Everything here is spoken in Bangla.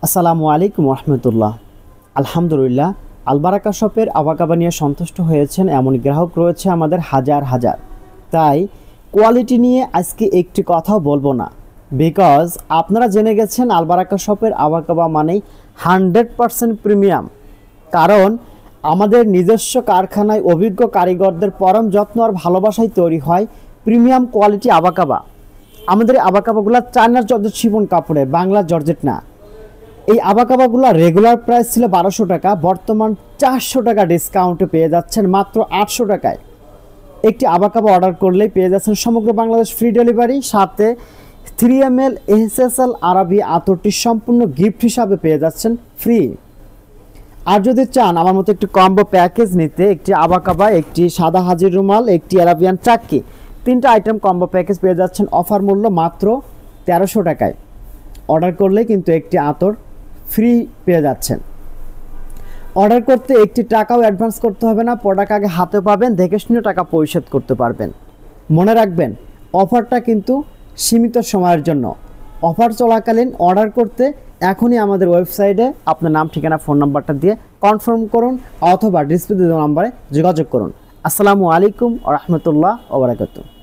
আসসালামু আলাইকুম রহমতুল্লাহ। আলহামদুলিল্লাহ, আলবারাকা শপের আবাকাবা নিয়ে সন্তুষ্ট হয়েছেন এমন গ্রাহক রয়েছে আমাদের হাজার হাজার। তাই কোয়ালিটি নিয়ে আজকে একটি কথাও বলবো না, বিকজ আপনারা জেনে গেছেন আলবারাকা শপের আবাকাবা মানেই 100% প্রিমিয়াম। কারণ আমাদের নিজস্ব কারখানায় অভিজ্ঞ কারিগরদের পরম যত্ন আর ভালোবাসায় তৈরি হয় প্রিমিয়াম কোয়ালিটি আবাকাবা। আমাদের আবাকাবাগুলো চায়নার জর্জেট শিফন কাপড়ের, বাংলা জর্জেট না। এই আবাকাবাগুলো রেগুলার প্রাইস ছিল 1200 টাকা, বর্তমান 400 টাকা ডিসকাউন্টে পেয়ে যাচ্ছেন মাত্র 800 টাকায়। একটি আবাকাবা অর্ডার করলেই পেয়ে যাচ্ছেন সমগ্র বাংলাদেশ ফ্রি ডেলিভারি, সাথে 3ml এসএসএল আরবি আতরটি সম্পূর্ণ গিফট হিসাবে পেয়ে যাচ্ছেন ফ্রি। আর যদি চান আমার মতো একটি কম্বো প্যাকেজ নিতে, একটি আবাকাবা, একটি সাদা হাজির রুমাল, একটি আরাবিয়ান চাক্কি, 3টা আইটেম কম্বো প্যাকেজ পেয়ে যাচ্ছেন অফার মূল্য মাত্র 1300 টাকায়। অর্ডার করলে কিন্তু একটি আতর ফ্রি পেয়ে যাচ্ছেন। অর্ডার করতে একটি টাকাও অ্যাডভান্স করতে হবে না, প্রোডাক্ট আগে হাতে পাবেন, দেখে শুনে টাকা পরিশোধ করতে পারবেন। মনে রাখবেন, অফারটা কিন্তু সীমিত সময়ের জন্য। অফার চলাকালীন অর্ডার করতে এখনই আমাদের ওয়েবসাইটে আপনার নাম, ঠিকানা, ফোন নাম্বারটা দিয়ে কনফার্ম করুন অথবা ডিসপ্লে নাম্বারে যোগাযোগ করুন। আসসালামু আলাইকুম ওয়া রাহমাতুল্লাহি ওয়া বারাকাতুহু।